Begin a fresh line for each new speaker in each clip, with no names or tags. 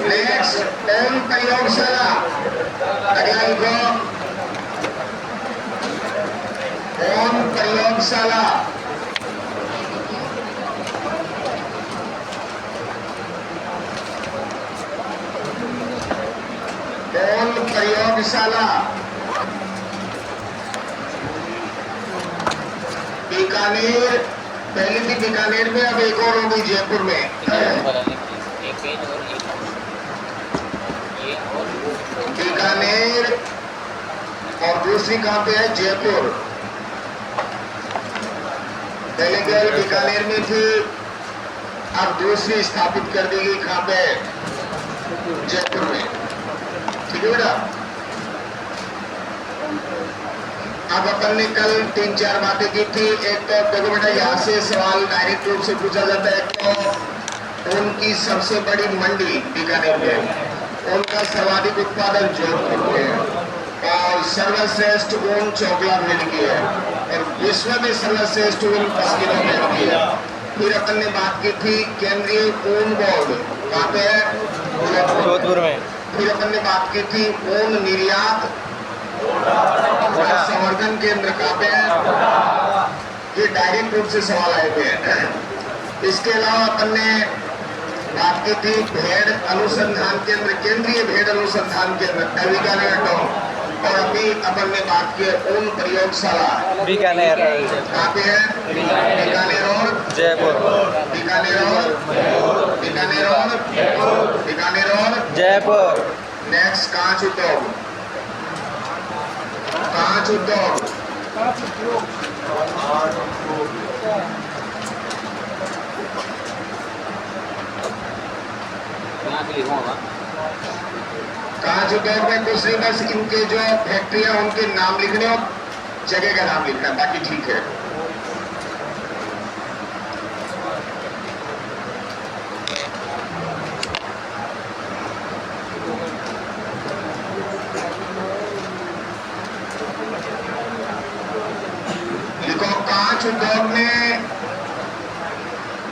Next ओम प्रयोगशाला, अगला लिखो ओम प्रयोगशाला। ओम प्रयोगशाला। बीकानेर, पहले थी बीकानेर में, अब एक और होगी जयपुर में। बीकानेर और दूसरी कहाँ पे है? जयपुर। पहले केवल बीकानेर में थी, अब दूसरी स्थापित कर दी गई कहाँ पे? जयपुर में। ठीक है बेटा। अब अपन ने कल 3-4 बातें की थी। एक तो देखो बेटा, यहाँ से सवाल डायरेक्ट रूप से पूछा जाता है। तो उनकी सबसे बड़ी मंडी बीकानेर में, उनका सर्वाधिक उत्पादन जोधपुर में है और सर्वश्रेष्ठ ऊन चोकला मिल की है और विश्व में सर्वश्रेष्ठ ऊन पश्मीना मिल की है। फिर अपन ने बात की थी केंद्रीय ऊन बोर्ड कहाँ पे है? जोधपुर में। फिर अपन ने बात की थी ऊन निर्यात संवर्धन केंद्र कहाँ पे है? ये डायरेक्ट रूप से सवाल आए थे। इसके अलावा अपन ने बात की थी भेड़ अनुसंधान केंद्र, केंद्रीय भेड़ अनुसंधान केंद्र बीकानेर। और अभी अपन ने बात की ऊन प्रयोगशाला बीकानेर कहाँ पे है? बीकानेर और जयपुर। बीकानेर और बीकानेर और जयपुर। नेक्स्ट कांच उद्योग, कांच उद्योग। कांच उद्योग में कुछ नहीं, बस इनके जो फैक्ट्रियां उनके नाम लिखने और जगह का नाम लिखना, बाकी ठीक है। लिखो कांच उद्योग में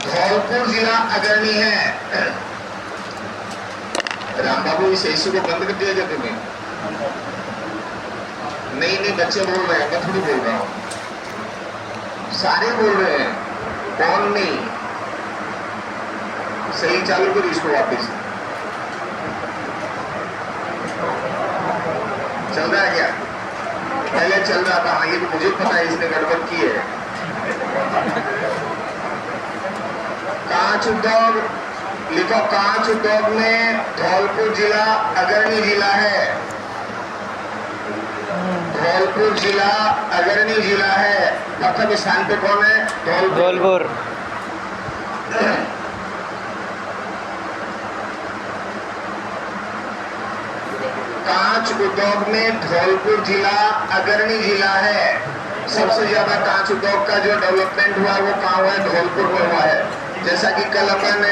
धौलपुर जिला अग्रणी है। राम बाबू इस ऐसी को बंद कर दिया क्या तुम्हें? नहीं, बच्चे बोल रहे हैं, मैं थोड़ी बोल रहा हूं, सारे बोल रहे हैं, कौन नहीं? सही चालू करो इसको वापस। चल रहा है क्या? पहले चल रहा था। हाँ, ये तो मुझे पता है, इसने गड़बड़ की है। कांच उद्योग लिखो, कांच उद्योग में धौलपुर जिला अग्रणी जिला है। धौलपुर जिला अग्रणी जिला है। प्रथम स्थान पे कौन है? धौलपुर। कांच उद्योग में धौलपुर जिला अग्रणी जिला है। सबसे ज्यादा कांच उद्योग का जो डेवलपमेंट हुआ है वो कहाँ हुआ है? धौलपुर में हुआ है। जैसा कि कल अपन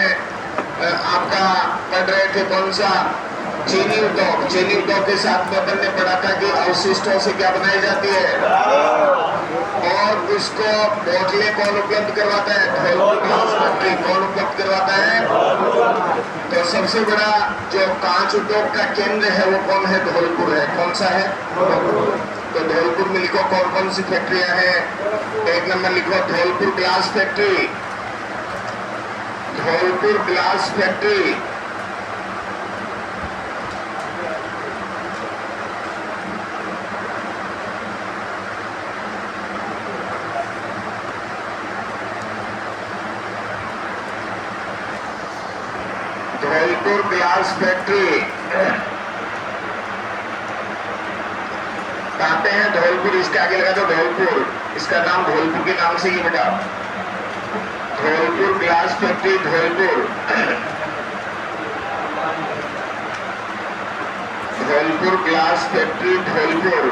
आपका पढ़ रहे थे, कौन सा? चीनी उद्योग। चीनी उद्योग के साथ में अपन ने पढ़ा था कि अवशिष्टों से क्या बनाई जाती है और उसको बोतलें कौन उपलब्ध करवाता है? Dholpur glass factory. कौन उपलब्ध करवाता है? तो सबसे बड़ा जो कांच उद्योग का केंद्र है वो कौन है? धौलपुर है। कौन सा है? तो धौलपुर में लिखो कौन कौन सी फैक्ट्रियां हैं। एक नंबर लिखो Dholpur glass factory. Dholpur glass factory. Dholpur glass factory कहाँ पे है? धौलपुर। इसके आगे लगा दो धौलपुर। इसका नाम धौलपुर के नाम से ही बेटा, Dholpur glass factory Dholpur. Dholpur glass factory Dholpur.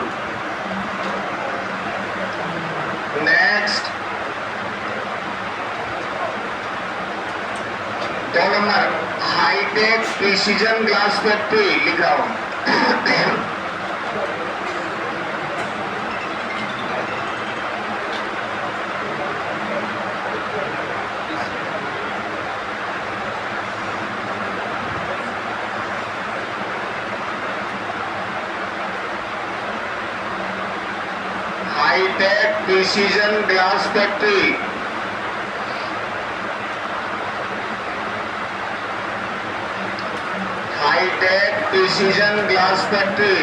Next 2 number hi tech precision glass factory लिखा हूं। Precision glass factory, hi tech precision glass factory.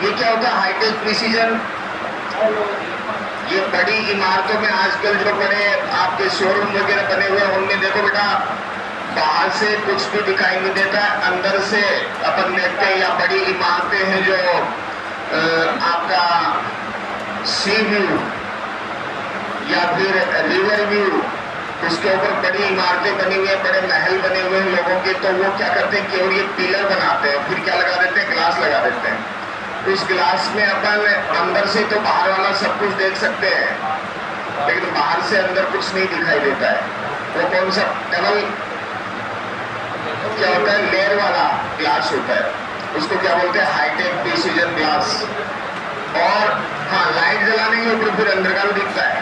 ये क्या होता है हाईटेक प्रिसीजन? ये बड़ी इमारतों में आजकल जो बड़े आपके शोरूम वगैरह बने हुए हैं उनमें देखो बेटा, बाहर से कुछ भी दिखाई नहीं देता, अंदर से अपन देखते हैं, या बड़ी इमारतें हैं जो आपका सी व्यू या फिर रिवर व्यू, उसके ऊपर बड़ी इमारतें बनी हुई है, बड़े महल बने हुए हैं लोगों के, तो वो क्या करते हैं केवल ये पिलर बनाते हैं, फिर क्या लगा देते हैं, ग्लास लगा देते हैं। उस ग्लास में अपन अंदर से तो बाहर वाला सब कुछ देख सकते हैं, लेकिन बाहर से अंदर कुछ नहीं दिखाई देता है। वो कौन सा डबल क्या होता है, लेयर वाला ग्लास होता है, उसको क्या बोलते हैं, हाईटेक प्रिसीजन ग्लास। और हाँ, लाइट जलाने के ऊपर फिर अंदर का भी दिखता है,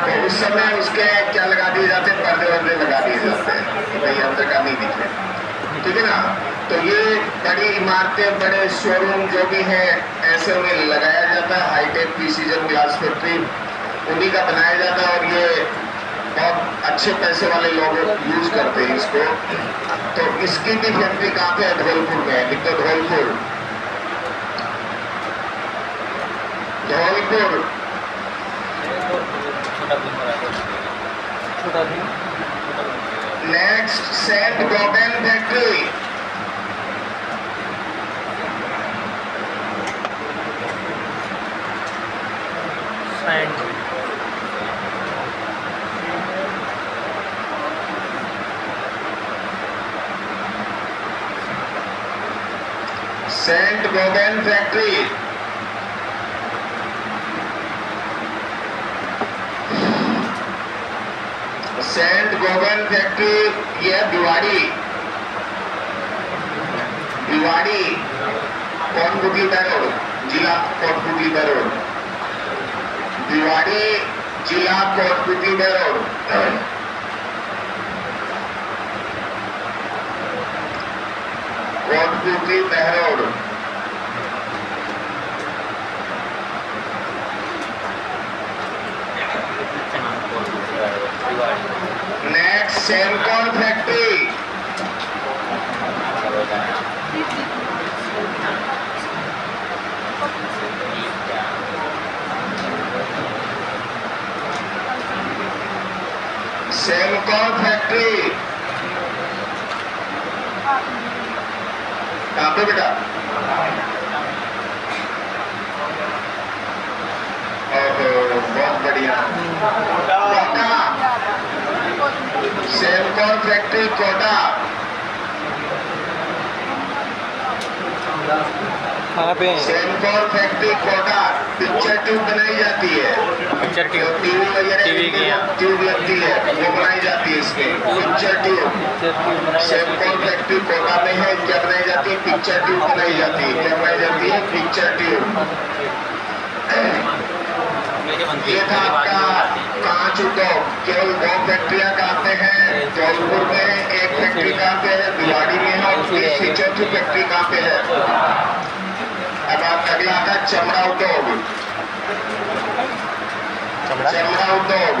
तो उस समय उसके क्या लगा दिए जाते हैं, पर्दे वर्दे लगा दिए जाते हैं कि भाई अंदर का नहीं दिखे, ठीक है ना। तो ये बड़ी इमारतें, बड़े शोरूम जो भी है, ऐसे में लगाया जाता है हाईटेक प्रिसीजन ग्लास फैक्ट्री, उन्हीं का बनाया जाता है, और ये बहुत अच्छे पैसे वाले लोग यूज करते हैं इसको। तो इसकी भी फैक्ट्री कहाँ पे है, धौलपुर में है, लिखो Dholpur, Dholpur. Next Saint Gobain factory, Saint Gobain factory. Saint Gobain factory ये भिवाड़ी, भिवाड़ी कोटपुतली बैरोड, जिला कोटपुतली बैरोड, भिवाड़ी जिला Kotputli Behror. Kotputli Behror. Next Semcon factory, Semcon factory कहाँ पे बेटा? ओहो, बहुत बढ़िया। Kota, Semcon factory Kota.
कहाँ पे?
Semcon factory Kota. Picture tube बनाई जाती है,
पिक्चर ट्यूब,
टीवी वगैरह
टीवी की
ट्यूब लगती है, वो बनाई जाती है इसमें, picture tube. Semcon factory Kota में है, क्या बनाई जाती है, पिक्चर ट्यूब बनाई जाती है। क्या बनाई जाती है, पिक्चर ट्यूब। ये था आपका कांच उद्योग। केवल 2 फैक्ट्रियां कहाँ पे हैं, धौलपुर में है, एक फैक्ट्री कहाँ पे है, भिवाड़ी में है, और तीसरी चौथी फैक्ट्री कहाँ पे है। अब अगला आता है चमड़ा उद्योग, चमड़ा उद्योग।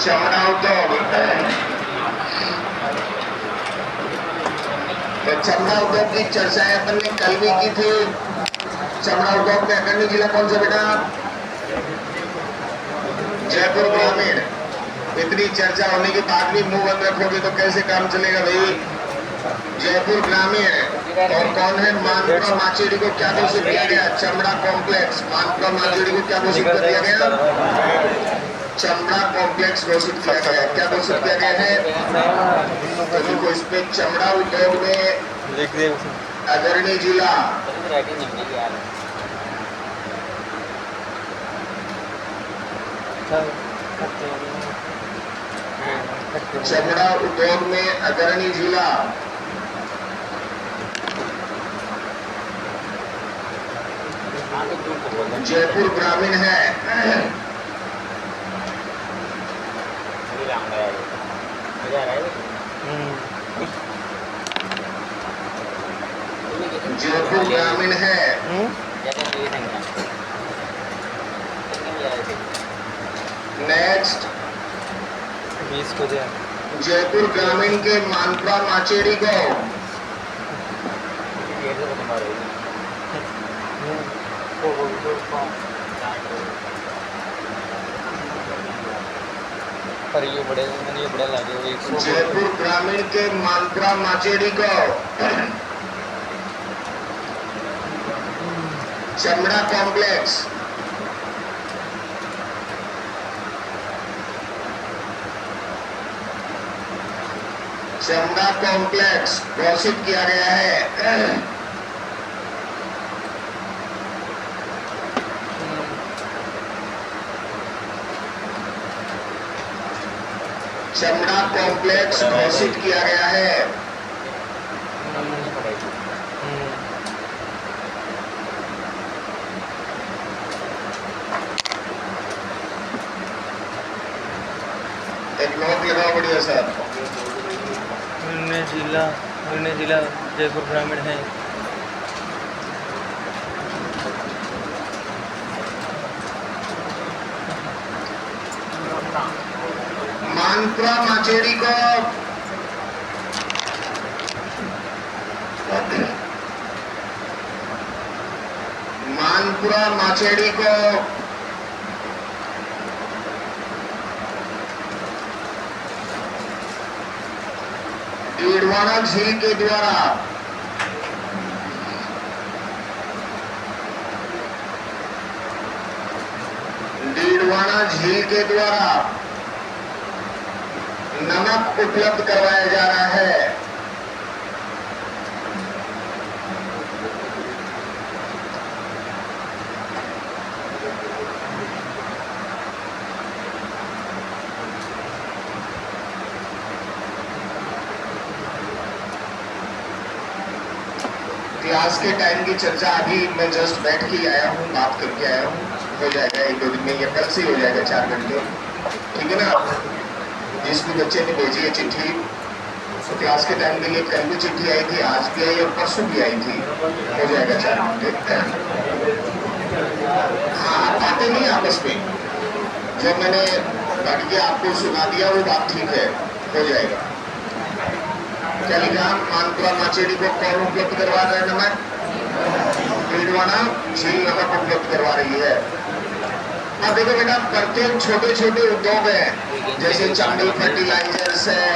चमड़ा उद्योग, तो चमड़ा उद्योग की चर्चाएं अपन ने कल भी की थी। चमड़ा उद्योग में अग्रणी जिला कौन सा बेटा? जयपुर ग्रामीण। इतनी चर्चा होने के बाद भी मुंह बंद रखोगे तो कैसे काम चलेगा भाई। जयपुर ग्रामीण। और कौन है? मानपुरा माचेड़ी को क्या घोषित किया गया? चमड़ा कॉम्प्लेक्स। मानपुरा माचेड़ी को क्या घोषित कर दिया गया? चमड़ा कॉम्प्लेक्स घोषित किया गया। क्या घोषित किया गया है? तो देखो इसमें चमड़ा उद्योग में अग्रणी जिला चमड़ा उद्योग में अग्रणी जिला जयपुर ग्रामीण है। जयपुर ग्रामीण है। नेक्स्ट
20 को दिया।
जयपुर ग्रामीण के मानपुरा माचेरी को
पर ये बड़े लगे 100।
जयपुर ग्रामीण के मानपुरा माचेरी को चमड़ा कॉम्प्लेक्स घोषित किया गया है। चमड़ा कॉम्प्लेक्स घोषित किया गया है। एक नोट लगाओ बढ़िया सर।
निर्णय जिला जयपुर ग्रामीण है।
मानपुरा माचेरी को डीडवाना झील के द्वारा नमक उपलब्ध करवाया जा रहा है। क्लास के टाइम की चर्चा अभी मैं जस्ट बैठ के आया हूँ, बात करके आया हूँ। हो जाएगा 1-2 दिन में, या कल से ही हो जाएगा 4 घंटे, ठीक है ना। जिस भी बच्चे ने भेजी है चिट्ठी, तो क्लास के टाइम के लिए कल भी चिट्ठी आई थी, आज भी आई और परसों भी आई थी। हो जाएगा 4 घंटे। हाँ, बातें नहीं आपस में, जो मैंने पढ़ के आपको सुना दिया वो बात ठीक है, हो जाएगा। टेलीग्राम मानपुरा माचेरी को कौन उपलब्ध करवा रहा है नमक? डीडवाना झील नमक उपलब्ध करवा रही है। अब देखो बेटा, प्रत्येक छोटे छोटे उद्योग है, जैसे चमड़ी फर्टिलाइजर्स है,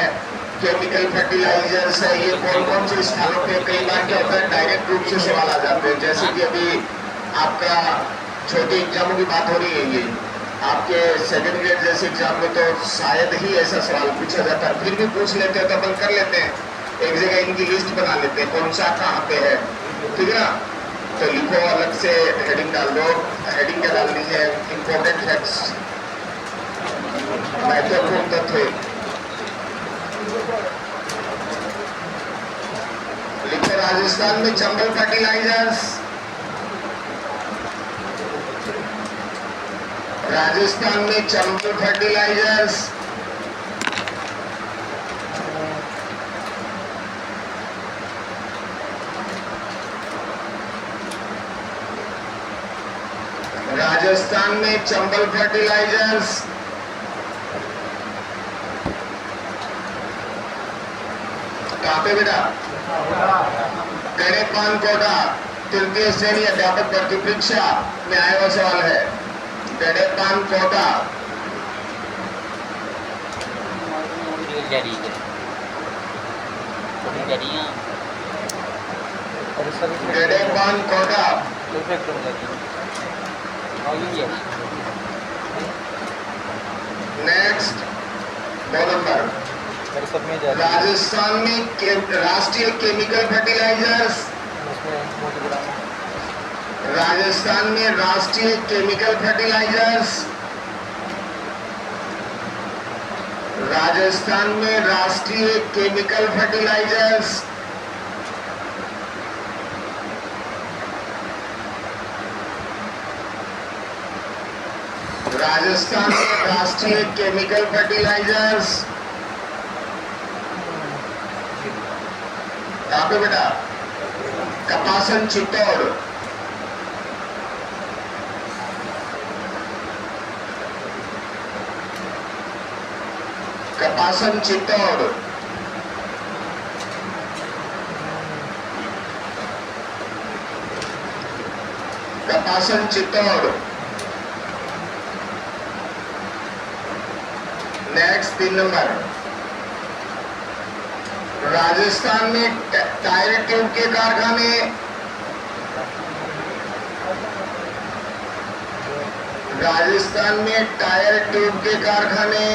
केमिकल फर्टिलाइजर्स है, ये कौन कौन से स्थानों पे कई बार क्या होता है डायरेक्ट रूप से सवाल आ जाते हैं। जैसे कि अभी आपका छोटे एग्जामों की बात हो रही है, ये आपके सेकंड ग्रेड जैसे एग्जाम में तो शायद ही ऐसा सवाल पूछा जाता है, फिर भी पूछ लेते हैं तो अपन कर लेते हैं, एक जगह इनकी लिस्ट बना लेते हैं कौन सा कहाँ पे है, ठीक है ना। तो लिखो, अलग से हेडिंग डाल दो। हेडिंग क्या डालनी है? इंपॉर्टेंट फैक्ट्स, महत्वपूर्ण तथ्य। लिखो, राजस्थान में चंबल फर्टिलाइजर्स, राजस्थान में चंबल फर्टिलाइजर्स राजस्थान में चंबल फर्टिलाइजर्स कहाँ पे बेटा? गणेपान कोटा तृतीय श्रेणी अध्यापक भर्ती परीक्षा में आया हुआ सवाल है। गणेपान कोटा गणेपान कोटा नेक्स्ट 2 नंबर। राजस्थान में राष्ट्रीय केमिकल फर्टिलाइजर्स, राजस्थान में राष्ट्रीय केमिकल फर्टिलाइजर्स, राजस्थान में राष्ट्रीय केमिकल फर्टिलाइजर्स राजस्थान में राष्ट्रीय केमिकल फर्टिलाइजर्स कहाँ पे बेटा? कपासन चित्तौड़। कपासन चित्तौड़। कपासन चित्तौड़। नेक्स्ट 3 नंबर, राजस्थान में टायर ट्यूब के कारखाने। राजस्थान में टायर ट्यूब के कारखाने।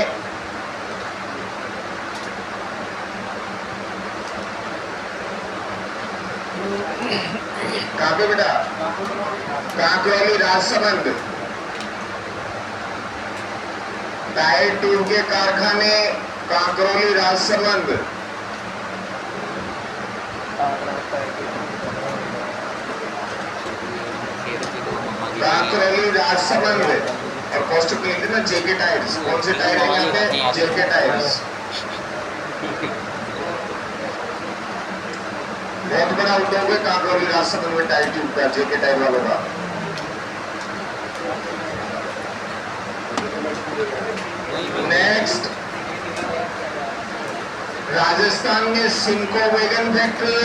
कहाँ पे बेटा? कांकरौली राजसमंद। टायर ट्यूब के कारखाने कांकरौली राजसमंद। कांकरौली राजसमंद। और पोस्ट पे लिखते ना जेके टायर्स। कौन से टायर है यहाँ पे? जेके टायर्स। बहुत बड़ा उद्योग है कांकरौली राजसमंद में टायर ट्यूब का, जेके टायर वालों का। नेक्स्ट, राजस्थान में Simco wagon factory.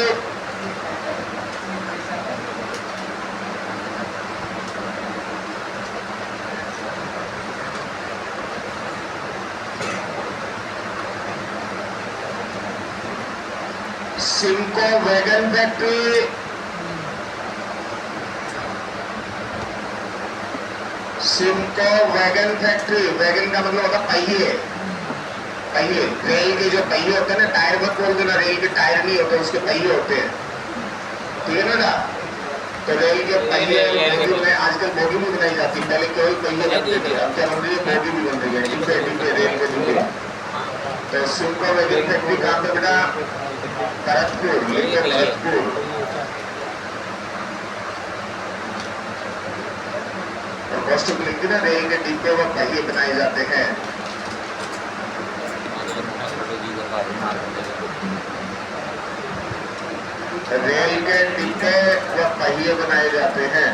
Simco wagon factory. Simco wagon factory. Wagon का मतलब होता पहिए। पहिए, रेल के जो पहिए होते हैं ना, टायर मत बोल देना, रेल के टायर नहीं होते, उसके पहिए होते हैं। ठीक है ना? तो रेल के पहिए बोगी में आजकल बोगी भी बनाई जाती है। पहले केवल पहिए बनते थे, अब क्या बन रही है? बोगी भी बन रही है। डिब्बे डिब्बे, रेल के डिब्बे। तो सिमको वैगन फैक्ट्री कहाँ पे बेटा? भरतपुर। लेकर भरतपुर। वस्तु को लिखते ना, रेल के डिब्बे व पहिए बनाए जाते हैं। रेल के डिब्बे व पहिए बनाए जाते हैं।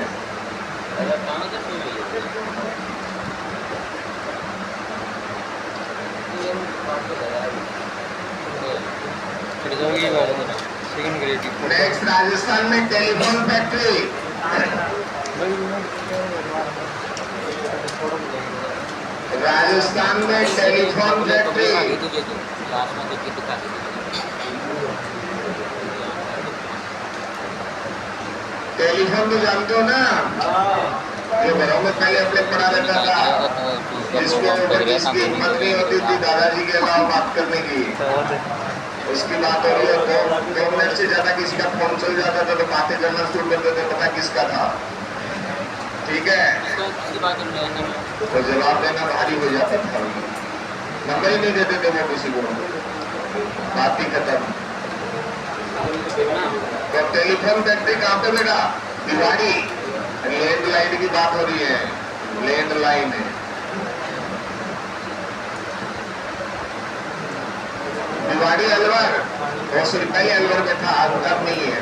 नेक्स्ट, राजस्थान में टेलीफोन फैक्ट्री। राजस्थान में टेलीफोन फैक्ट्री। टेलीफोन तो जानते हो ना? ये घरों में पहले अपने पढ़ा रहता था, जिसको जिसकी हिम्मत नहीं होती थी दादाजी के अलावा बात करने की, उसकी बात हो रही है। 2 मिनट से ज्यादा किसी का फोन चल जाता था तो बातें करना शुरू कर देते, पता किसका था। ठीक है, तो जवाब देना भारी हो जाता था। नंबर ही नहीं देते थे वो किसी को, बात ही खत्म। तो टेलीफोन फैक्ट्री कहाँ पे बेटा? भिवाड़ी। लैंडलाइन की बात हो रही है, लैंडलाइन है। भिवाड़ी अलवर, वो सिरपाई अलवर में था, अब नहीं है।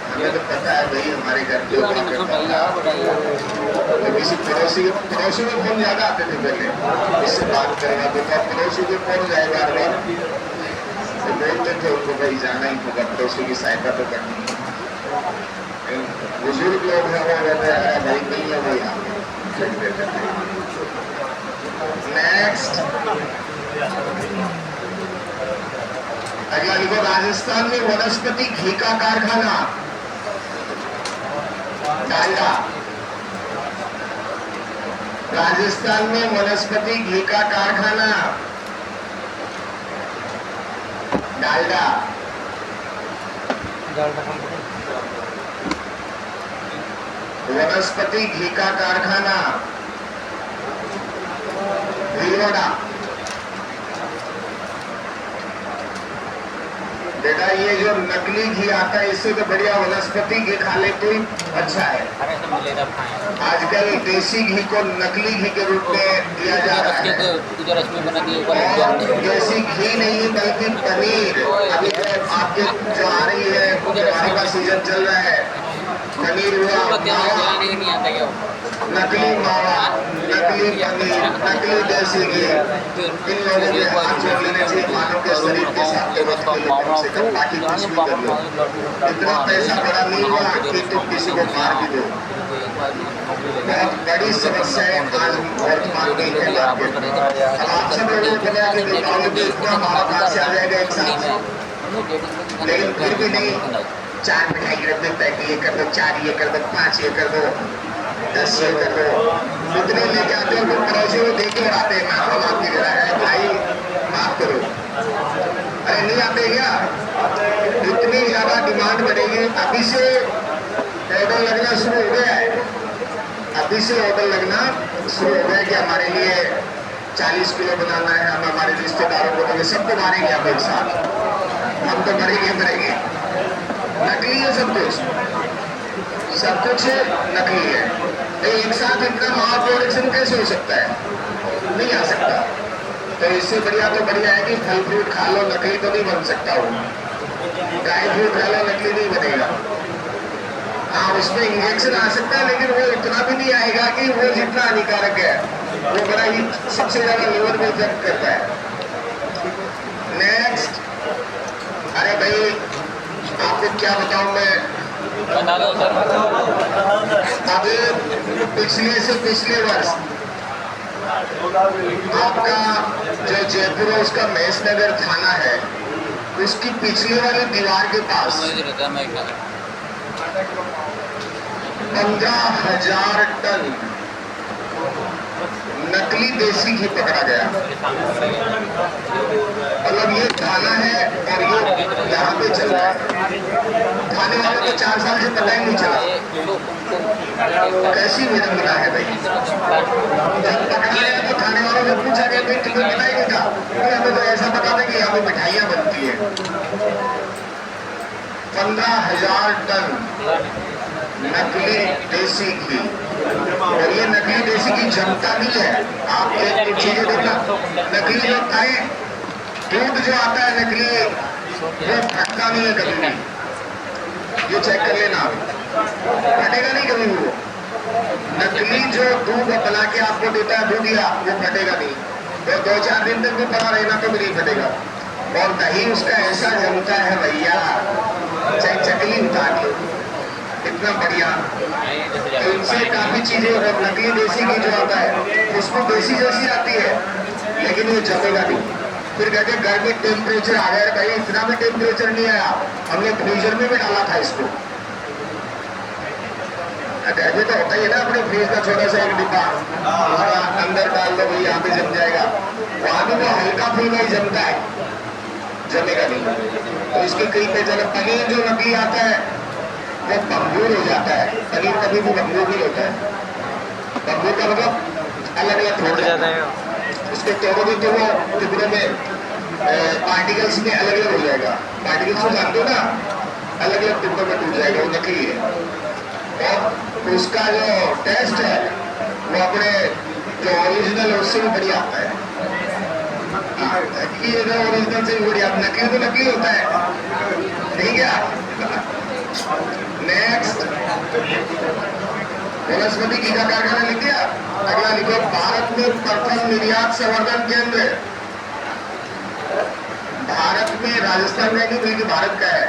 हमें तो पता है भाई, हमारे घर जो तो किसी पड़ोसी में फोन ज्यादा आते थे पहले, इससे बात करना तो था, पड़ोसी के फोन जाए बार बार, तो बोलते थे उनको भाई जाना ही होगा, पड़ोसी की सहायता तो करनी है। बुजुर्ग लोग हैं वो कहते हैं भाई नहीं है वो यहाँ। नेक्स्ट, अगला लिखो, राजस्थान में वनस्पति घी का कारखाना। डालडा। राजस्थान में वनस्पति घी का कारखाना। डालडा। वनस्पति घी का कारखाना। भीलवाड़ा। बेटा ये जो नकली घी आता है इससे तो बढ़िया वनस्पति घी खा ले तो ही अच्छा है। आजकल देसी घी को नकली घी के रूप में दिया जा रहा है और देसी घी नहीं बल्कि पनीर। अभी तो आपके जो आ रही है त्योहारों का सीजन चल रहा है, पनीर हुआ, नकली मावा, नकली पनीर, नकली देसी घी, इन लोगों के हाथ जोड़ लेने चाहिए। मानव के शरीर के साथ कम से कम बाकी कुछ भी कर लो। इतना पैसा बड़ा नहीं हुआ कि तुम किसी को मार भी दो। बहुत बड़ी समस्या है आज वर्तमान में इंडिया के। अब आप सब लोगों को बना के दिखाओगे तो इतना मावा कहाँ से आ जाएगा एक साथ, लेकिन फिर भी नहीं। 4 मिठाई के डब्बे पैक ये कर दो, 4 ये कर दो, 5 ये कर दो, 10 ये कर दो, इतने लेके आते हो तो पड़ोसी को देख के आते हैं। मैं आपकी जरा है भाई माफ करो, अरे नहीं आते क्या? इतनी ज्यादा डिमांड बढ़ेगी। अभी से ऑर्डर लगना शुरू हो गया है, अभी से ऑर्डर लगना शुरू हो गया कि हमारे लिए 40 किलो बनाना है, हम हमारे रिश्तेदारों को देंगे, सबको मारेंगे आप एक साथ, हम तो मरेंगे। नकली है सब कुछ नकली है। एक साथ इतना मावा प्रोडक्शन कैसे हो सकता है? नहीं आ सकता। तो इससे बढ़िया है कि फल फ्रूट खा लो, नकली तो नहीं बन सकता वो। ड्राई फ्रूट खा लो, नकली नहीं बनेगा। हाँ, उसमें इंजेक्शन आ सकता है लेकिन वो इतना भी नहीं आएगा कि वो जितना हानिकारक है। वो बड़ा ही सबसे ज्यादा लीवर में इफेक्ट करता है। नेक्स्ट, अरे भाई आपको क्या बताऊं मैं, अभी पिछले वर्ष आपका जो जयपुर है उसका महेश नगर थाना है, उसकी पिछली वाली दीवार के पास 15,000 टन नकली देसी घी पकड़ा गया। मतलब ये थाना है और ये यहाँ पे चल रहा है। थाने वालों को 4 साल से पता ही नहीं चला। कैसी विडंबना है भाई। जब पकड़ा गया तो थाने वालों ने पूछा कि भाई तुम्हें पता ही नहीं था? हमें तो ऐसा बता दें कि यहाँ पे मिठाइयाँ बनती है। 15,000 टन नकली देसी घी, और ये नकली देसी घी जमता नहीं है। आप एक चीजें देखना, नकली जो खाए दूध जो आता है नकली, वो फटता नहीं है कभी भी। ये चेक कर लेना, फटेगा नहीं कभी वो। नकली जो दूध बना के आपको देता है दूधिया, वो फटेगा नहीं, और 2-4 दिन तक भी बना रहना तो भी नहीं फटेगा। और दही उसका ऐसा जमता है भैया, चाहे चकली उतार लो, इतना बढ़िया। तो इनसे काफी चीजें, और नकली देसी घी जो आता है उसको देसी जैसी आती है लेकिन वो जमेगा नहीं। फिर कहते गर्मी टेम्परेचर आ गया, भाई इतना भी टेम्परेचर नहीं आया, हमने फ्रीजर में भी डाला था इसको। कहते तो होता ही है ना, अपने फ्रीज का छोटा सा एक डिब्बा, उसका अंदर डाल दो भाई, यहाँ पे जम जाएगा। वहां भी वो हल्का फुल्का ही जमता है, जमेगा नहीं। तो इसकी कई पहचान। पनीर जो नकली आता है वो भंगूर हो जाता है, पनीर कभी भी भंगूर नहीं होता है। भंगूर का मतलब अलग अलग टूट जाता है, उसको तोड़ोगे तो वो टुकड़ों में पार्टिकल्स में अलग अलग हो जाएगा। पार्टिकल्स को जानते हो ना, अलग अलग टुकड़ों में टूट जाएगा, वो नकली है। और उसका जो टेस्ट है वो अपने जो ओरिजिनल है उससे भी बढ़िया आता है। ये जो ओरिजिनल से भी बढ़िया, नकली तो नकली होता है, नहीं क्या? नेक्स्ट, वनस्पति घी का कारखाना लिख दिया। अगला लिखो, भारत में प्रथम निर्यात संवर्धन केंद्र। भारत में, राजस्थान में नहीं बल्कि भारत का है।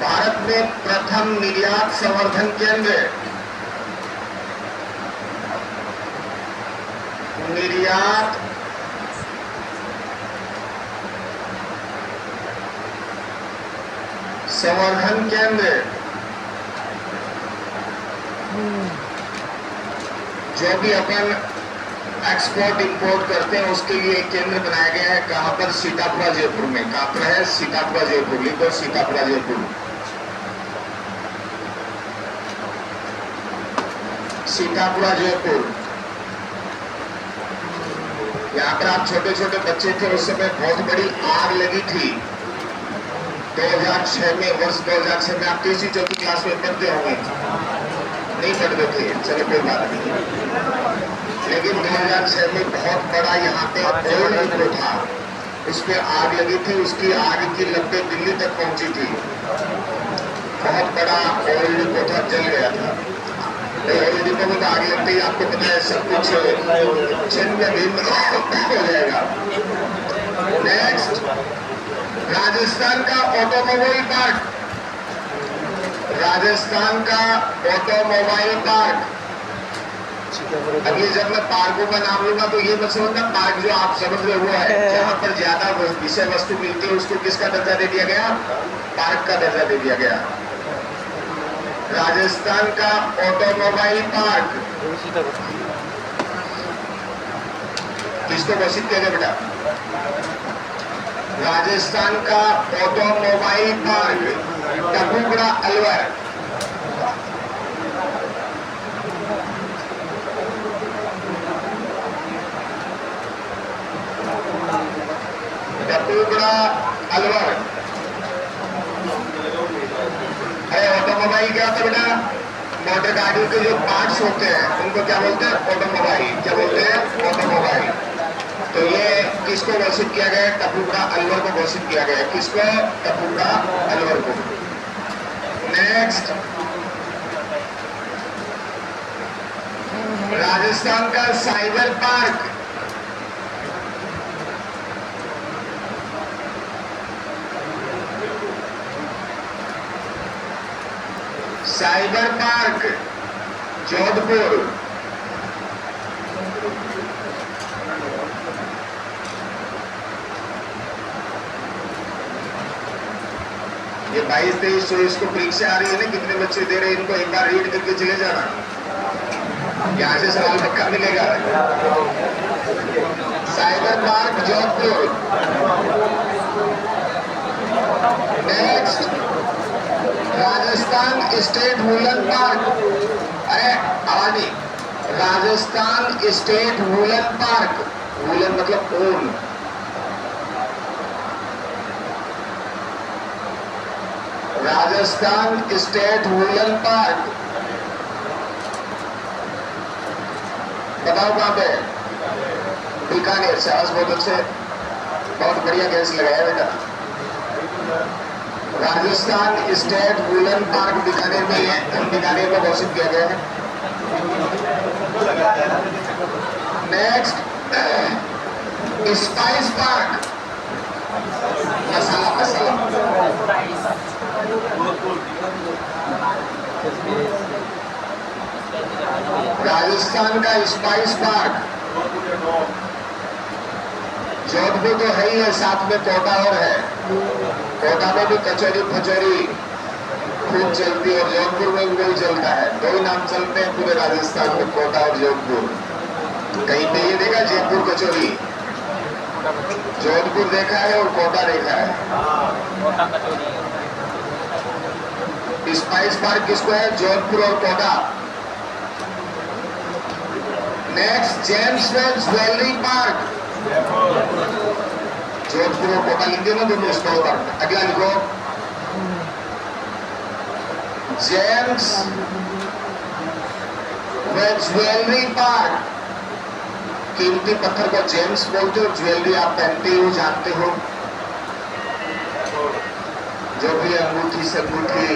भारत में प्रथम निर्यात संवर्धन केंद्र, निर्यात संवर्धन केंद्र, जो भी अपन एक्सपोर्ट इंपोर्ट करते हैं उसके लिए एक केंद्र बनाया गया है। कहां पर? सीतापुरा जयपुर में। कहां पर है? सीतापुरा जयपुर। लिखो सीतापुरा जयपुर। सीतापुरा जयपुर। यहाँ पर आप छोटे छोटे बच्चे थे, उस समय बहुत बड़ी आग लगी थी। 2000 2006 में, वर्ष 2006 में आप तीसरी चौथी क्लास में पढ़ते होंगे, नहीं पढ़ते थे, चलो कोई बात नहीं। लेकिन 2006 में बहुत बड़ा यहाँ पे ओल्ड डिपो था, उस पर आग लगी थी, उसकी आग की लपटें दिल्ली तक पहुंची थी। बहुत बड़ा ओल्ड डिपो था, जल गया था। ओल्ड डिपो में तो आग लगते ही आपको पता है सब कुछ छिन्न भिन्न हो जाएगा। नेक्स्ट, राजस्थान का ऑटोमोबाइल पार्क, राजस्थान का ऑटोमोबाइल पार्क। अभी जब मैं पार्कों का नाम लूंगा तो ये मत समझना पार्क जो आप समझ रहे वो है, जहाँ पर ज्यादा विषय वस्तु मिलती है उसको किसका दर्जा दे दिया गया? पार्क का दर्जा दे दिया गया। राजस्थान का ऑटोमोबाइल पार्क किसको घोषित किया गया बेटा? राजस्थान का automobile park Tapukara Alwar. Tapukara Alwar. Automobile क्या होता है बेटा? मोटर गाड़ी के जो पार्ट्स होते हैं उनको क्या बोलते हैं? ऑटोमोबाइल। क्या बोलते हैं? ऑटोमोबाइल। तो ये किसको घोषित किया गया? टपुगड़ा अलवर को घोषित किया गया। किसको? टपुगड़ा अलवर को। नेक्स्ट, राजस्थान का cyber park. Cyber park Jodhpur. ये 22-23 को परीक्षा आ रही है ना, कितने बच्चे दे रहे हैं इनको एक बार रीड करके चले जाना, यहाँ से सवाल पक्का मिलेगा। Cyber park Jodhpur. Next, Rajasthan state woollen park. अरे आवाज नहीं, Rajasthan state woollen park. Woollen मतलब ऊन। Rajasthan state woollen park. बताओ कहां पे? बीकानेर से। आज बहुत अच्छे, बहुत बढ़िया गैस लगाया बेटा। Rajasthan state woollen park Bikaner में है, बीकानेर को घोषित किया गया है। Next, spice park. मसाला मसाला। राजस्थान का स्पाइस पार्क। जोधपुर तो है ही है, साथ में कोटा और है। कोटा में भी कचौरी फचौरी खूब चलती है और जोधपुर में भी वही चलता है। दो ही नाम चलते हैं पूरे राजस्थान में, कोटा और जोधपुर। कहीं पे ये देखा जयपुर कचौरी? जोधपुर देखा है और कोटा देखा है। स्पाइस पार्क किसको है? जोधपुर और Kota. Next, gems jewels jewellery park. Jodhpur और कोटा लिख देना दोनों स्टॉल पर। अगला लिखो, जेम्स वेल्स ज्वेलरी पार्क। कीमती पत्थर को जेम्स बोलते हो, ज्वेलरी आप पहनते हो, जानते हो, जो भी अंगूठी से अंगूठी।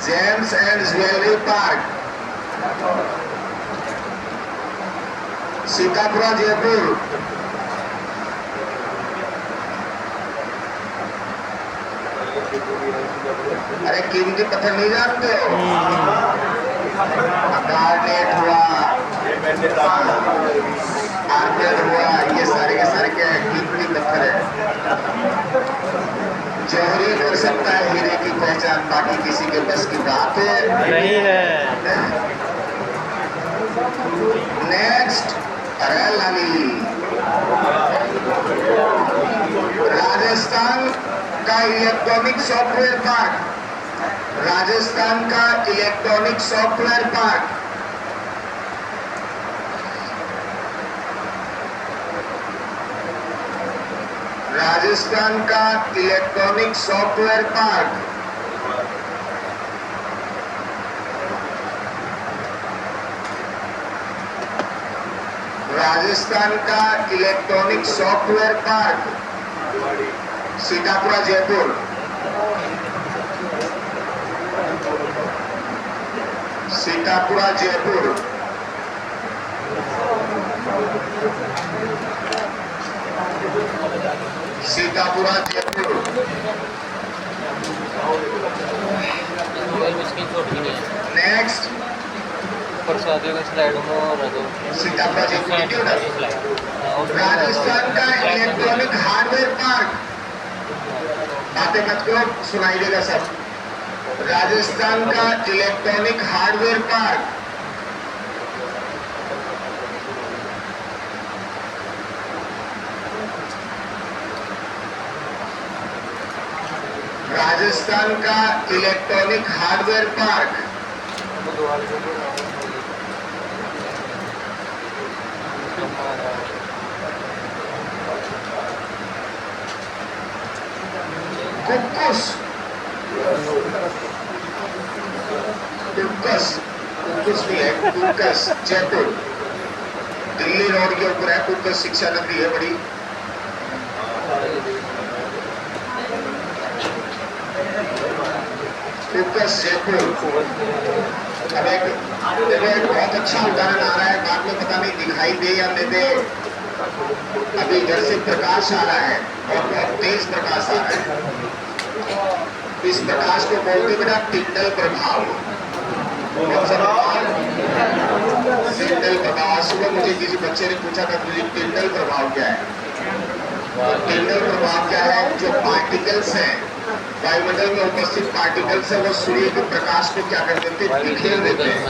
James and jewellery park, Sitapura Jaipur. अरे कीमती पत्थर नहीं जानते हो? गार्नेट हुआ, आर्किड हुआ, ये सारे के सारे क्या है? कीमती पत्थर है। जौहरी कर सकता है हीरे की पहचान, बाकी किसी के बस की बात
नहीं है।
नेक्स्ट, अरे लाली, राजस्थान का इलेक्ट्रॉनिक सॉफ्टवेयर पार्क। राजस्थान का इलेक्ट्रॉनिक सॉफ्टवेयर पार्क। राजस्थान का इलेक्ट्रॉनिक सॉफ्टवेयर पार्क, राजस्थान का electronic software park Sitapura Jaipur, Sitapura Jaipur, Sitapura Jaipur. Next
प्रसादियों के स्लाइड में और दो
सीतापुरा जयपुर। राजस्थान का इलेक्ट्रॉनिक हार्डवेयर पार्क, बातें मत करो, सुनाई देगा सब। राजस्थान का इलेक्ट्रॉनिक हार्डवेयर पार्क, राजस्थान का इलेक्ट्रॉनिक हार्डवेयर पार्क, कुक्कुस, कुक्कुस, कुक्कुस भी है, कुक्कुस जयपुर, दिल्ली रोड के ऊपर है। कुक्कुस शिक्षा नगरी है बड़ी। कुक्कुस जयपुर। अब एक बहुत अच्छा उदाहरण आ रहा है, बाद में पता नहीं दिखाई दे या नहीं दे। अभी इधर से प्रकाश आ रहा है और बहुत तेज प्रकाश आ रहा है। इस प्रकाश को बोलते बेटा टिंडल प्रभाव। कौन सा प्रभाव? टिंडल प्रभाव। सुबह मुझे किसी बच्चे ने पूछा था तुझे टिंडल प्रभाव क्या है? तो टिंडल प्रभाव क्या है? जो पार्टिकल्स हैं, वायुमंडल में उपस्थित पार्टिकल्स है, वो सूर्य के प्रकाश को क्या कर देते हैं? बिखेर देते हैं।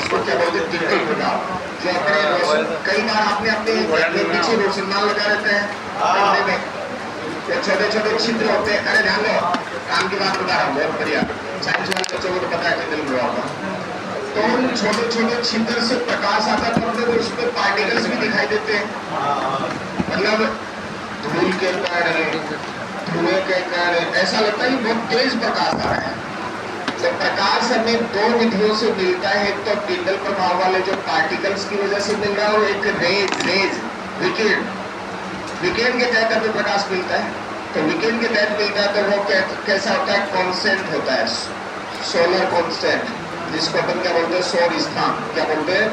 उसको क्या बोलते हैं? टिंडल प्रभाव। जो अपने कई बार आपने अपने पीछे रोशनदान लगा रहते हैं, तो छोटे छोटे छिद्र होते हैं। अरे ध्यान दो, काम की बात बता रहा हूँ, बहुत बढ़िया। साइंस वाले बच्चों को तो पता है टिंडल प्रभाव का। तो उन छोटे छोटे छिद्र से प्रकाश आता है, तो उसमें पार्टिकल्स भी दिखाई देते हैं। मतलब धूल के कण, धुएं के कण, ऐसा लगता है कि बहुत तेज प्रकाश आ रहा है। तो प्रकाश हमें दो विधियों से मिलता है। एक तो टिंडल प्रभाव वाले जो पार्टिकल्स की वजह से मिल रहा है, और एक रेज विकिरण, विकिरण के तहत हमें प्रकाश मिलता है। तो विकिरण के तहत मिलता है तो वो कैसा होता है? कॉन्स्टेंट होता है, सोलर कॉन्स्टेंट, जिसको अपन क्या बोलते हैं? सौर स्थान क्या बोलते हैं।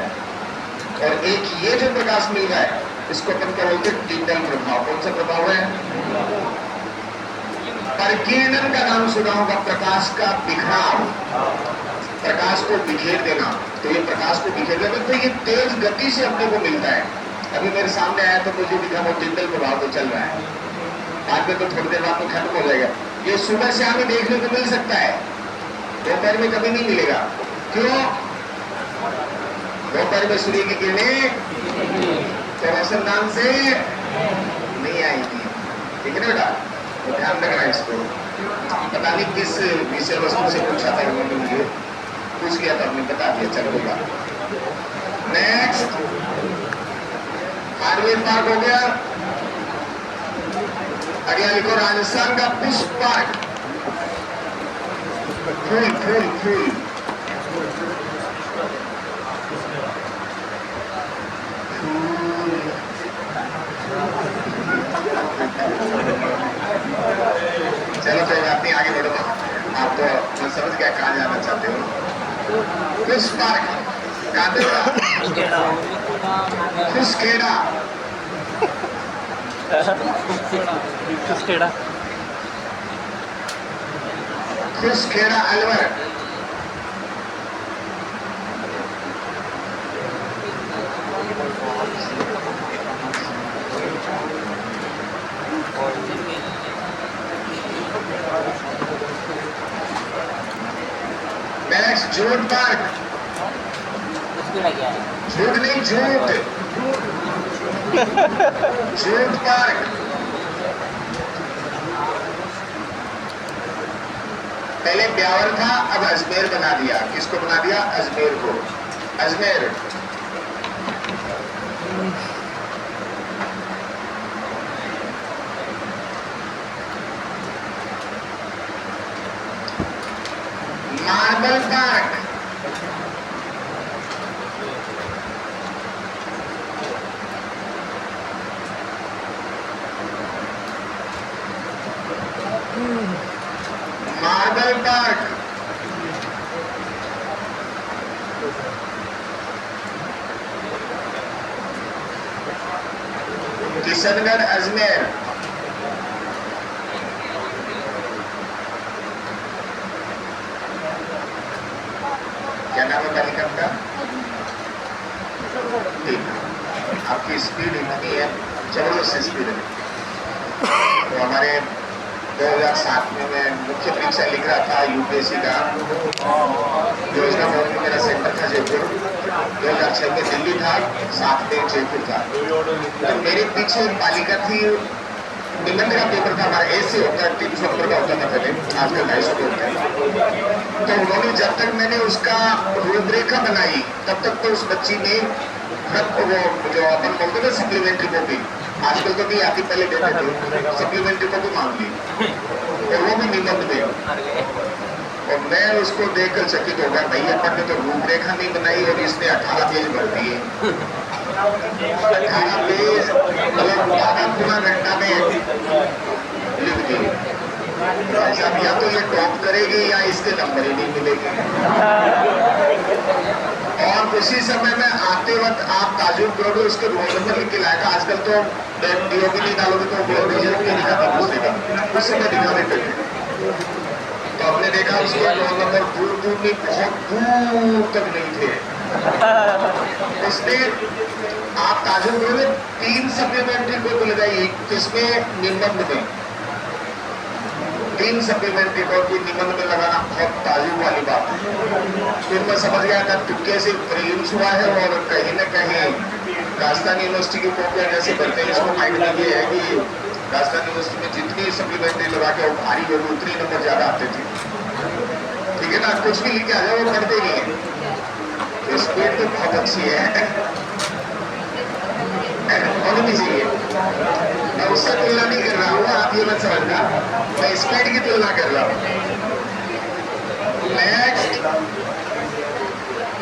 और एक ये जो प्रकाश मिल रहा है, इसको अपन क्या बोलते हैं? टिंडल प्रभाव। कौन सा प्रभाव है? परिकीर्णन का नाम सुना होगा, प्रकाश का बिखराव, प्रकाश को बिखेर देना। तो ये प्रकाश को बिखेर देना, तो ये तेज गति से अपने को मिलता है। अभी मेरे सामने आया तो मुझे दिखा वो टिंडल प्रभाव तो चल रहा है। बाद में तो थोड़ी देर बाद में खत्म हो जाएगा। ये सुबह से हमें देखने को मिल सकता है, दोपहर में कभी नहीं मिलेगा। क्यों? दोपहर में सूर्य की किरणें तो रोशनदान से नहीं आएगी, ठीक है ना बेटा? तो ध्यान रखना इसको। पता नहीं किस विषय वस्तु से पूछा था उन्होंने, मुझे पूछ लिया था, आपने बता दिया, चल होगा। नेक्स्ट हार्डवेयर पार्क हो गया। अगला लिखो राजस्थान का पुष्प पार्क, फूल फूल फूल। चलो कोई बात नहीं, आगे बढ़ो। आप तो मैं समझ गया कहाँ जाना चाहते हो। पुष्प पार्क खुसखेड़ा,
खुसखेड़ा,
खुसखेड़ा अलवर, नेक्स्ट झूठ पार्क, झूठ नहीं झूठ, झूठ पार्क। पहले ब्यावर था, अब अजमेर बना दिया। किसको बना दिया? अजमेर को। Ajmer marble park, marble park, Kishangarh Ajmer, क्या नाम है बालिका का? ठीक, आपकी स्पीड इतनी है, जबरदस्त स्पीड है। तो हमारे 2007 में मैं मुख्य परीक्षा लिख रहा था यूपीएससी का, योजना भवन में मेरा सेंटर था जयपुर। 2006 में दिल्ली था, 7 में जयपुर था। तो मेरे पीछे एक बालिका थी, निबंध का पेपर था हमारा, ऐसे होता है 300 नंबर का होता था पहले, आजकल 250 होता है। तो उन्होंने जब तक मैंने उसका रूपरेखा बनाई तब तक तो उस बच्ची ने वो जो अपन बोलते थे सप्लीमेंट्री कॉपी, आजकल तो नहीं आती, पहले देते थे, सप्लीमेंट्री कॉपी मांग ली और वो भी निबंध में। और मैं उसको देखकर चकित हो गया, भाई अपन ने तो रूपरेखा नहीं बनाई और इसने 18 पेज भर दिए। 18 पेज मतलब आधा पूरा घंटा में लिख दिए। या तो ये टॉप करेगी या इसके नंबर ही नहीं मिलेंगे। और उसी समय में आते वक्त आप ताजुब करोगे, उसके रोल नंबर लिख के लाएगा। आजकल तो डीओपी नहीं डालोगे तो रिजल्ट नहीं दिखाता दूसरे उस समय दिखा देते थे। तो हमने देखा उसके रोल नंबर दूर दूर नहीं, बहुत दूर तक नहीं थे। उसने आप ताजुब करोगे 3 सप्लीमेंट्री को लगाई, किसमें? निबंध में 3 सप्लीमेंट्री कॉपी निबंध में लगाना बहुत ताजुब वाली बात है। फिर मैं समझ गया था तुक्के से प्रीलिम्स हुआ है और कहीं न कहीं राजस्थान यूनिवर्सिटी की कॉपियां जैसे बनते हैं, इसको माइंड में ये है कि राजस्थान यूनिवर्सिटी में जितनी सप्लीमेंट्री लगा के वो भारी होगी उतनी नंबर ज्यादा आते थे। ठीक है ना, कुछ भी लिख के आ जाए वो पढ़ते नहीं है। स्पीड तो बहुत अच्छी है, होनी चाहिए। मैं उससे तुलना नहीं कर रहा हूँ, आप ये मत समझना, मैं स्पीड की तुलना कर रहा हूँ। Next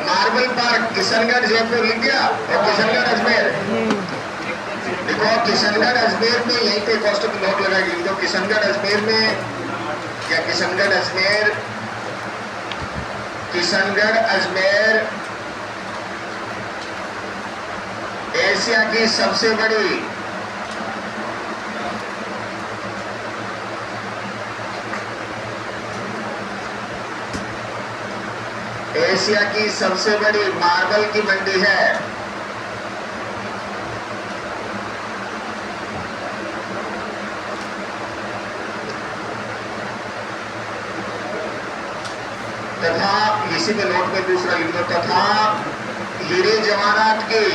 marble park, Kishangarh Jaipur लिख दिया और किशनगढ़ अजमेर। देखो किशनगढ़ अजमेर में यहीं पे कॉस्ट ऑफ नोट लगाएगी, तो किशनगढ़ अजमेर में या किशनगढ़ अजमेर, किशनगढ़ अजमेर एशिया की सबसे बड़ी मार्बल की मंडी है। तथा इसी में नोट में दूसरा लिख दो, तथा हीरे जवाहरात की,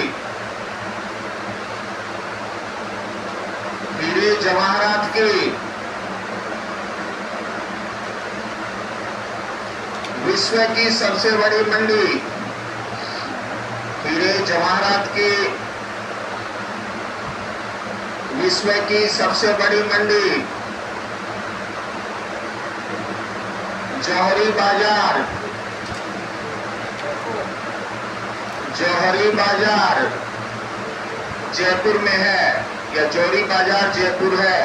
हीरे जवाहरात की विश्व की सबसे बड़ी मंडी, हीरे जवाहरात की विश्व की सबसे बड़ी मंडी जौहरी बाजार, जौहरी बाजार जयपुर में है, या जौहरी बाजार जयपुर है।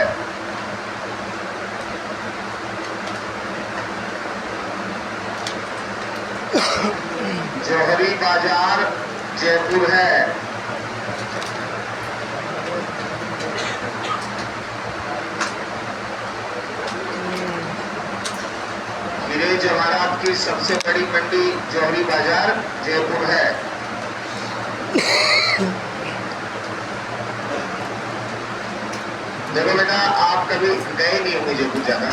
जौहरी बाजार जयपुर है। हीरे जवाहरात की सबसे बड़ी मंडी जौहरी बाजार जयपुर है। देखो बेटा, आप कभी गए नहीं होंगे जयपुर ज्यादा,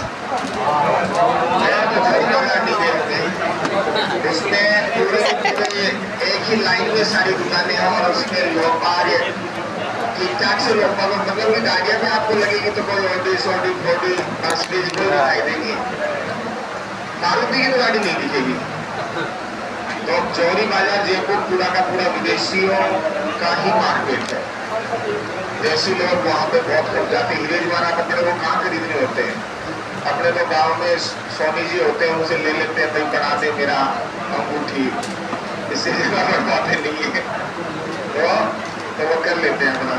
उसमें पूरे एक ही लाइन में सारी दुकानें हैं और उसमें लोग बाहर ठीक ठाक से लोग मतलब कि गाड़ियां में आपको लगेगी तो कोई ऑडी सोडी फोडी मर्सिडीज कोई दिखाई देगी, मारुति की तो गाड़ी नहीं दिखेगी। तो जौहरी बाजार जयपुर पूरा का पूरा विदेशियों का ही मार्केट है। देसी लोग वहां पे बहुत कम जाते हैं। हीरे जवाहरात अपने वो कहाँ खरीदने होते हैं? अपने तो गांव में स्वामी जी होते हैं, उनसे ले लेते हैं, भाई बना दे मेरा अंगूठी, इससे ज्यादा बनवाते नहीं है, तो वो कर लेते हैं अपना,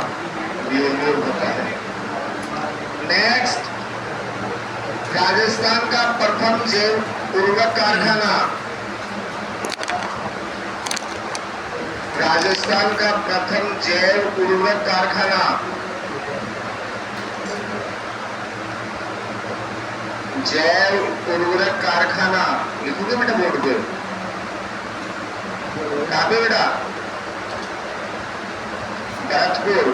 ये होता है। नेक्स्ट, राजस्थान का प्रथम जैव उर्वरक कारखाना, राजस्थान का प्रथम जैव उर्वरक कारखाना, जैव उर्वरक कारखाना लिखोगे बेटा बोर्ड पे, कहाँ पे बेटा? भरतपुर।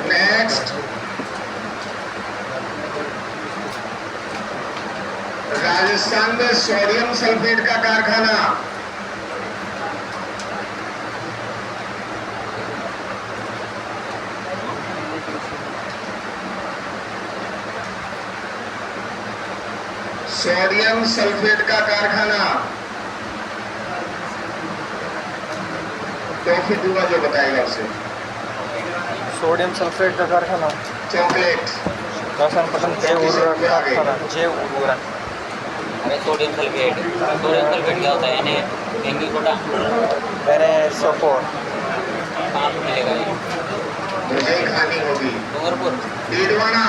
नेक्स्ट, राजस्थान में सोडियम सल्फेट का कारखाना, सोडियम सल्फेट का कारखाना, टॉफी दूंगा जो बताएगा उसे।
सोडियम सल्फेट का कारखाना,
चॉकलेट,
राजस्थान प्रथम जैव उर्वरक कारखाना, जैव उर्वरक।
अरे सोडियम सल्फेट क्या होता है? इन्हें डेंगू कोटा
मैंने सोपोर
कहाँ पे मिलेगा ये?
मुझे ही खानी होगी।
डूंगरपुर,
डीडवाना,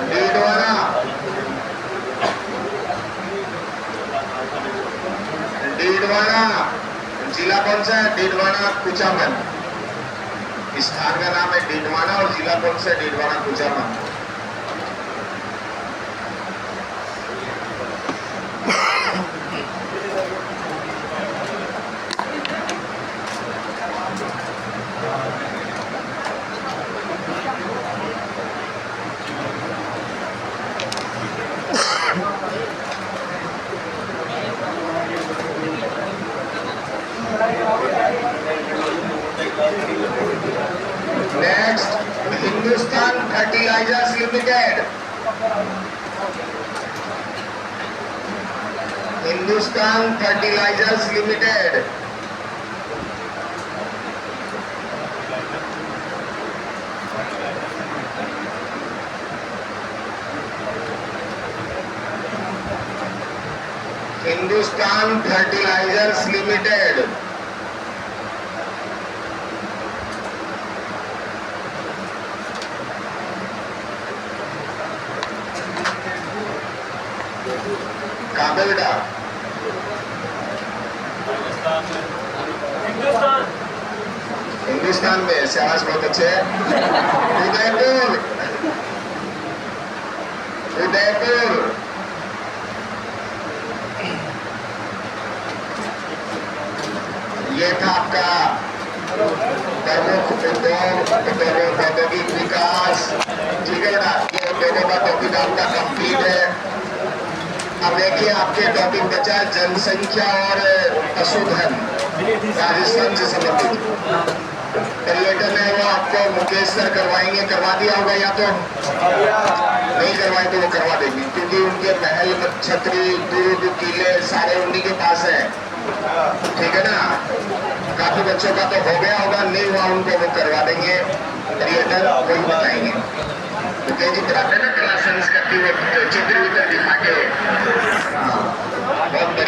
डीडवाना, डीडवाना, जिला कौन सा है? डीडवाना कुचामन, स्थान का नाम है डीडवाना और जिला कौन सा है? Didwana Kuchaman. Next, Hindustan Fertilizers Limited, Hindustan Fertilizers Limited, Hindustan Fertilizers Limited, कहाँ पे बेटा? हिंदुस्तान में। शाबाश, बहुत अच्छे। उदयपुर, उदयपुर, ये था आपका प्रमुख उद्योग, औद्योगिक विकास। ठीक है बेटा, ये उद्योगों का टॉपिक आपका कंप्लीट है। अब देखिए आपके टॉपिक बचा जनसंख्या और पशुधन, राजस्थान से संबंधित। पर्यटन है वो आपको मुकेश सर करवाएंगे, करवा दिया होगा या तो नहीं करवाए तो वो करवा देंगे, क्योंकि उनके महल, छतरी, दूध, किले सारे उन्हीं के पास है। ठीक है ना? काफी बच्चों का तो हो गया होगा, नहीं हुआ उनको वो करवा देंगे, पर्यटन वही बताएंगे। तो कई जी कराते ना क्लासेस करती हुए चित्र दिखा के, बहुत बढ़िया।